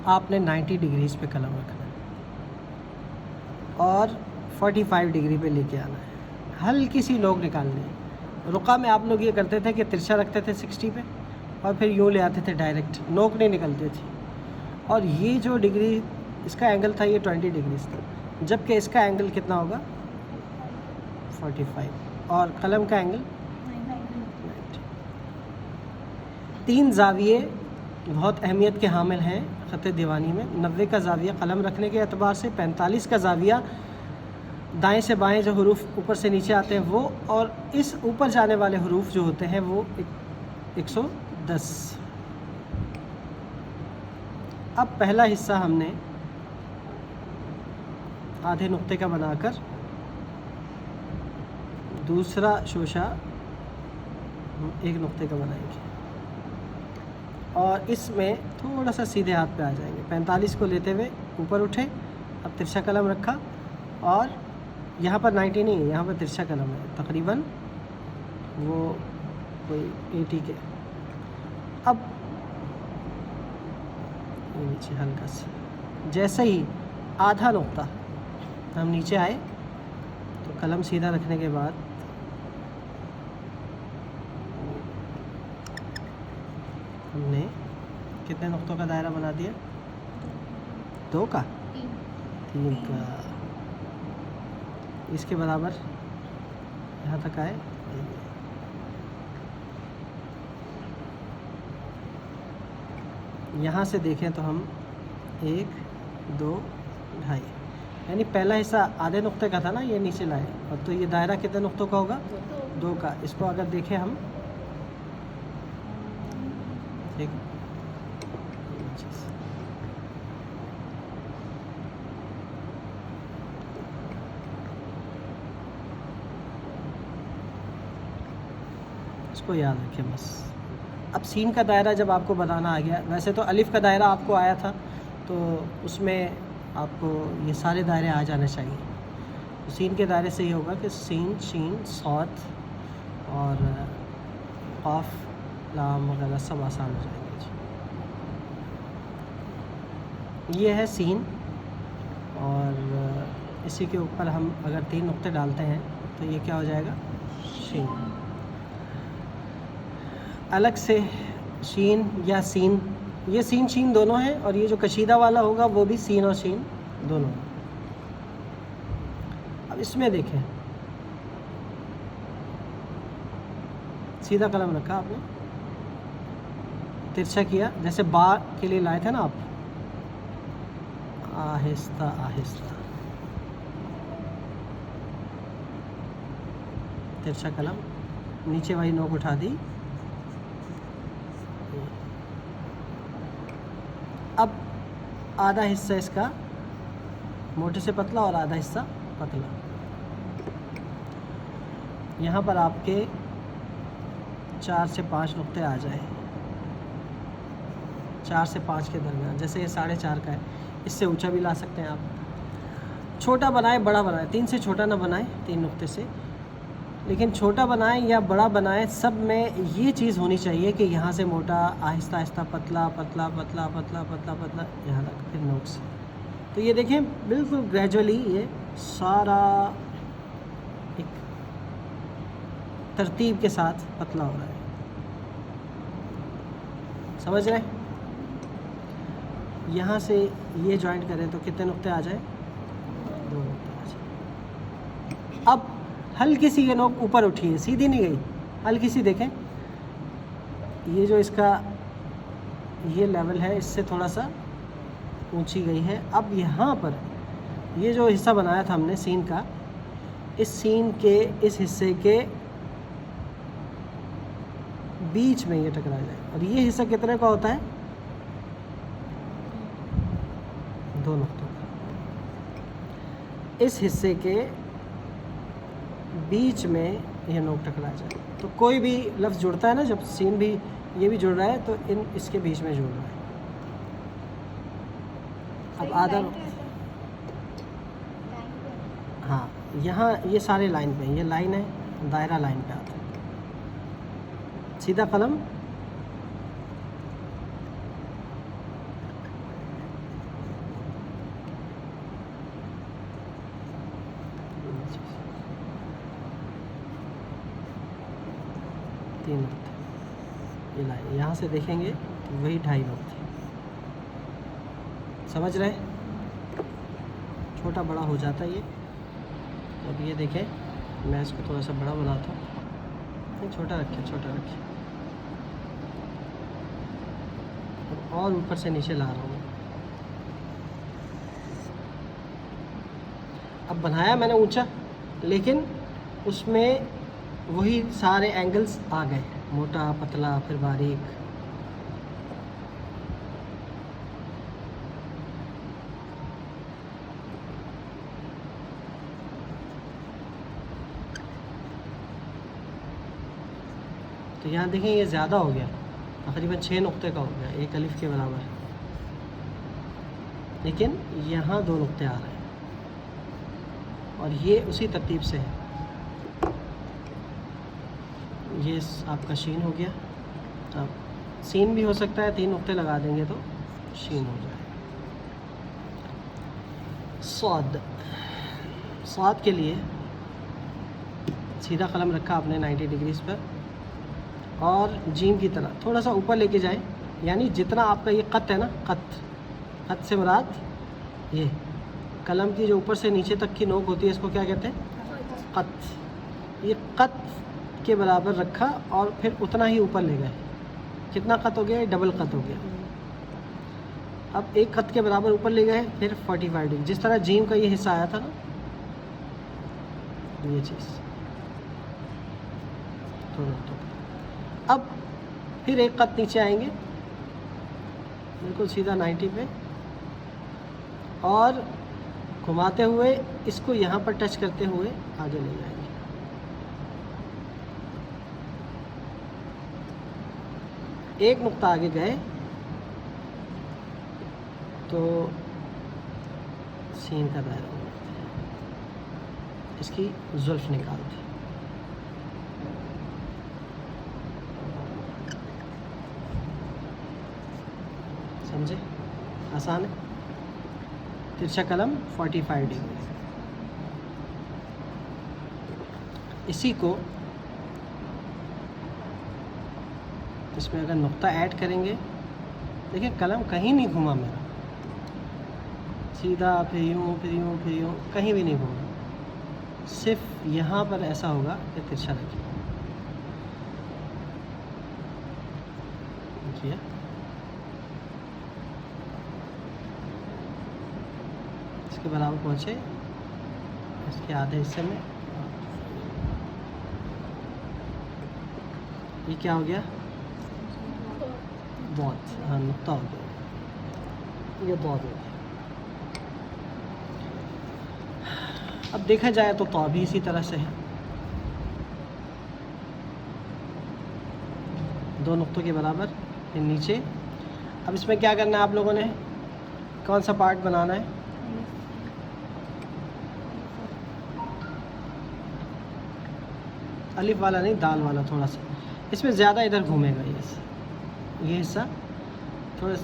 आपने 90 डिग्रीज पे कलम रखना है और 45 डिग्री पे लेके आना है, हल्की सी नोक निकालनी है। रुका में आप लोग ये करते थे कि तिरछा रखते थे 60 पे और फिर यूँ ले आते थे डायरेक्ट, नोक नहीं निकलती थी। और ये जो डिग्री इसका एंगल था ये 20 डिग्रीज था, जबकि इसका एंगल कितना होगा 45 और कलम का एंगल 90। 3 जाविये बहुत अहमियत के हामिल हैं ख़त दीवानी में। 90 का जाविया कलम रखने के एतबार से, 45 का जाविया दाएं से बाएं जो हरूफ ऊपर से नीचे आते हैं वो, और इस ऊपर जाने वाले हरूफ जो होते हैं वो 110। अब पहला हिस्सा हमने आधे नुक्ते का बनाकर दूसरा शोशा 1 नुक्ते का बनाएंगे और इसमें थोड़ा सा सीधे हाथ पे आ जाएंगे। 45 को लेते हुए ऊपर उठे, अब तिरछा कलम रखा और यहाँ पर 90 नहीं है, यहाँ पर तिरछा कलम है, तकरीबन वो कोई 80 के। अब नीचे हल्का सा, जैसे ही आधा नुक्ता हम नीचे आए तो कलम सीधा रखने के बाद हमने कितने नुक्तों का दायरा बना दिया? 2 का, 3 का, इसके बराबर यहाँ तक आए। यहाँ से देखें तो हम 1, 2, 2.5, यानी पहला हिस्सा आधे नुक्ते का था ना, ये नीचे लाए, और तो ये दायरा कितने नुक्तों का होगा? 2 का। इसको अगर देखें हम एक इसको याद रखें बस। अब सीन का दायरा जब आपको बनाना आ गया, वैसे तो अलिफ का दायरा आपको आया था तो उसमें आपको ये सारे दायरे आ जाने चाहिए। तो सीन के दायरे से ये होगा कि सीन, शीन, सौद और ऑफ, लाम वगैरह सब आसान हो जाएंगे जी। ये है सीन और इसी के ऊपर हम अगर 3 नुक्ते डालते हैं तो ये क्या हो जाएगा? शीन। अलग से शीन या सीन, ये सीन शीन दोनों हैं, और ये जो कशीदा वाला होगा वो भी सीन और शीन दोनों। अब इसमें देखें, सीधा कलम रखा आपने, तिरछा किया, जैसे बा के लिए लाए थे ना आप, आहिस्ता आहिस्ता तिरछा कलम, नीचे वाली नोक उठा दी। अब आधा हिस्सा इसका मोटे से पतला और आधा हिस्सा पतला। यहाँ पर आपके 4 से 5 नुक्ते आ जाए, 4 से 5 के दरमियान। जैसे ये 4.5 का है, इससे ऊंचा भी ला सकते हैं आप। छोटा बनाए बड़ा बनाए, 3 से छोटा ना बनाए 3 नुक्ते से, लेकिन छोटा बनाए या बड़ा बनाए, सब में ये चीज़ होनी चाहिए कि यहाँ से मोटा, आहिस्ता आहिस्ता पतला पतला पतला पतला पतला पतला, यहाँ तक, फिर नोक से। तो ये देखें बिल्कुल ग्रेजुअली ये सारा एक तरतीब के साथ पतला हो रहा है। समझ रहे हैं? यहाँ से ये जॉइंट करें तो कितने नुक्ते आ जाए? 2 नुक्ते आ जाए। अब हल्की सी ये नोक ऊपर उठी है, सीधी नहीं गई, हल्की सी देखें, ये जो इसका ये लेवल है इससे थोड़ा सा ऊंची गई है। अब यहाँ पर ये जो हिस्सा बनाया था हमने सीन का, इस सीन के इस हिस्से के बीच में ये टकरा जाए, और ये हिस्सा कितने का होता है? 2 नुक्तों का। इस हिस्से के बीच में यह नोक टकरा जाए। तो कोई भी लफ्ज़ जुड़ता है ना, जब सीन भी ये भी जुड़ रहा है तो इसके बीच में जुड़ रहा है। अब आधा, हाँ, यहाँ ये सारे लाइन पे, ये लाइन है, दायरा लाइन पे आता है। सीधा कलम, ये लाए, यहाँ से देखेंगे तो वही 2.5 नुक्ते, समझ रहे? छोटा बड़ा हो जाता है ये। अब ये देखें, मैं इसको थोड़ा सा बड़ा बनाता हूँ, नहीं छोटा रखिए, छोटा रखिए, और ऊपर से नीचे ला रहा हूँ। अब बनाया मैंने ऊंचा, लेकिन उसमें वही सारे एंगल्स आ गए, मोटा पतला फिर बारीक। तो यहाँ देखें ये ज़्यादा हो गया, तकरीबन 6 नुक्ते का हो गया, एक अलिफ के बराबर, लेकिन यहाँ 2 नुक्ते आ रहे हैं और ये उसी तरतीब से है। ये आपका शीन हो गया। अब सीन भी हो सकता है, 3 नुक्ते लगा देंगे तो शीन हो जाएगा। स्वाद, स्वाद के लिए सीधा कलम रखा आपने 90 डिग्रीज पर और जीम की तरह थोड़ा सा ऊपर लेके जाए, यानी जितना आपका ये कत है ना, कत से मुराद ये कलम की जो ऊपर से नीचे तक की नोक होती है, इसको क्या कहते हैं? कत। ये कत के बराबर रखा और फिर उतना ही ऊपर ले गए। कितना कत हो गया? डबल कत हो गया। अब एक कत के बराबर ऊपर ले गए, फिर 45 डिग्री, जिस तरह जीम का ये हिस्सा आया था ना, ये चीज़ तो अब फिर एक कत नीचे आएंगे, बिल्कुल सीधा 90 पे, और घुमाते हुए इसको यहाँ पर टच करते हुए आगे ले जाएंगे। एक नुक्ता आगे गए तो सीन का दायरा हो जाता है, इसकी जुल्फ निकालते। समझे? आसान है। तिरछा कलम 45 डिग्री। इसी को इसमें अगर नुक्ता ऐड करेंगे, देखिए कलम कहीं नहीं घूमा मेरा, सीधा फिर यूँ फिर यूँ फिर यूँ, कहीं भी नहीं घूमा, सिर्फ यहाँ पर ऐसा होगा कि तिरछा रखिए। देखिए इसके बराबर पहुँचे, इसके आधे हिस्से में ये क्या हो गया? बहुत, हाँ नुक्ता हो गया, ये बहुत हो गया। अब देखा जाए तो भी इसी तरह से है, 2 नुक्तों के बराबर, फिर नीचे। अब इसमें क्या करना है आप लोगों ने? कौन सा पार्ट बनाना है? अलिफ वाला नहीं, दाल वाला थोड़ा सा। इसमें ज़्यादा इधर घूमेगा ये हिस्सा, थोड़ा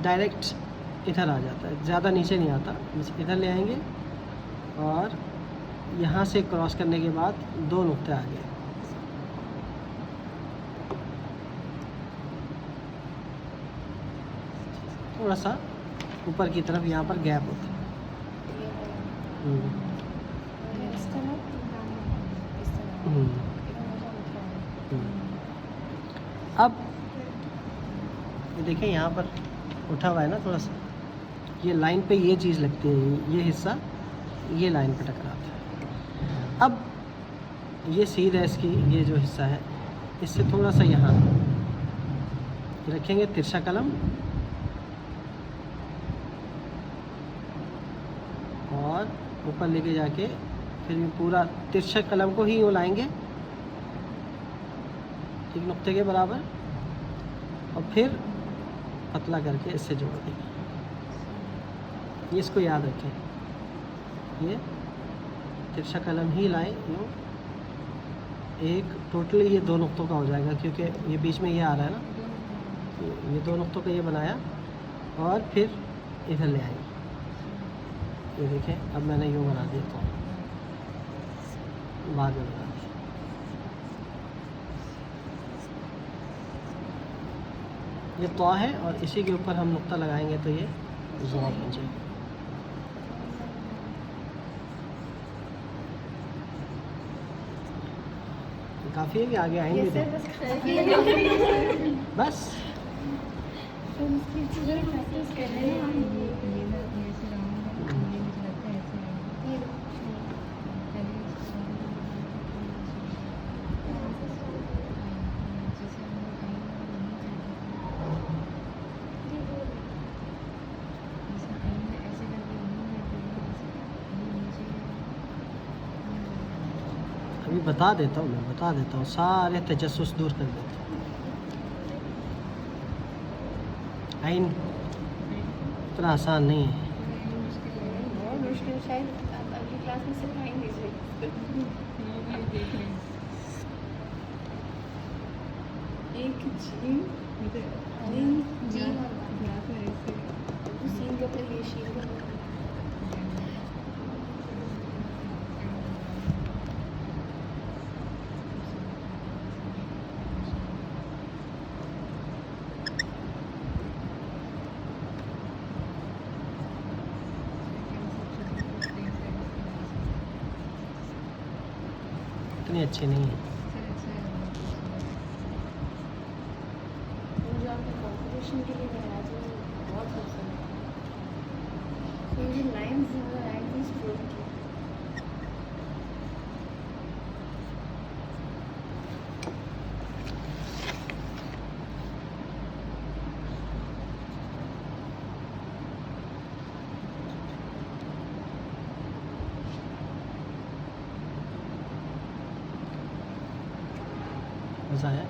डायरेक्ट इधर आ जाता है, ज़्यादा नीचे नहीं आता। इधर ले आएंगे और यहाँ से क्रॉस करने के बाद 2 नुक्ते आ गए। थोड़ा सा ऊपर की तरफ यहाँ पर गैप होता है। अब ये देखें यहाँ पर उठा हुआ है ना थोड़ा सा, ये लाइन पे ये चीज़ लगती है, ये हिस्सा ये लाइन पे टकराता है। अब ये सीध है इसकी, ये जो हिस्सा है इससे थोड़ा सा यहाँ रखेंगे तिरछा कलम और ऊपर लेके जाके फिर ये पूरा तिरछा कलम को ही लाएंगे एक नुक्ते के बराबर और फिर पतला करके इससे जोड़ देंगे। ये इसको याद रखें, ये तिरछा कलम ही लाएं यूँ, एक टोटली ये 2 नुक्तों का हो जाएगा क्योंकि ये बीच में ये आ रहा है ना, ये 2 नुक्तों का ये बनाया और फिर इधर ले आएंगे। ये देखें, अब मैंने यूँ बना दिया तो बाद में बना दिया। ये तौ है और इसी के ऊपर हम नुक्ता लगाएंगे तो ये ज़ा बन जाएगा। काफ़ी है कि आगे आएंगे तो बस अभी बता देता हूँ, मैं बता देता हूँ, सारे तजस्सुस दूर कर देता हूँ। आइन इतना आसान नहीं है। बहुत मुश्किल, शायद अगली क्लास में सिखाएंगे इसे। एक जीम जीम सीन का पहले ये शीन का इतनी अच्छी नहीं है। मुझे आपके कॉम्पिटिशन के लिए बनाया तो बहुत पसंद है। तो ये लाइन्स स्ट्रोक की मज़ा आया।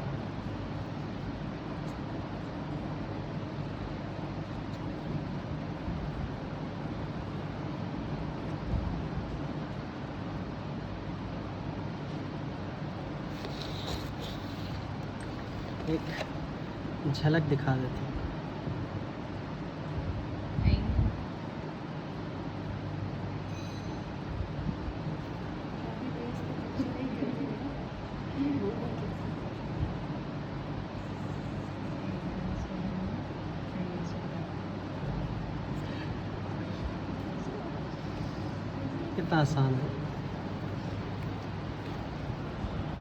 एक झलक दिखा देते हैं। कितना आसान है।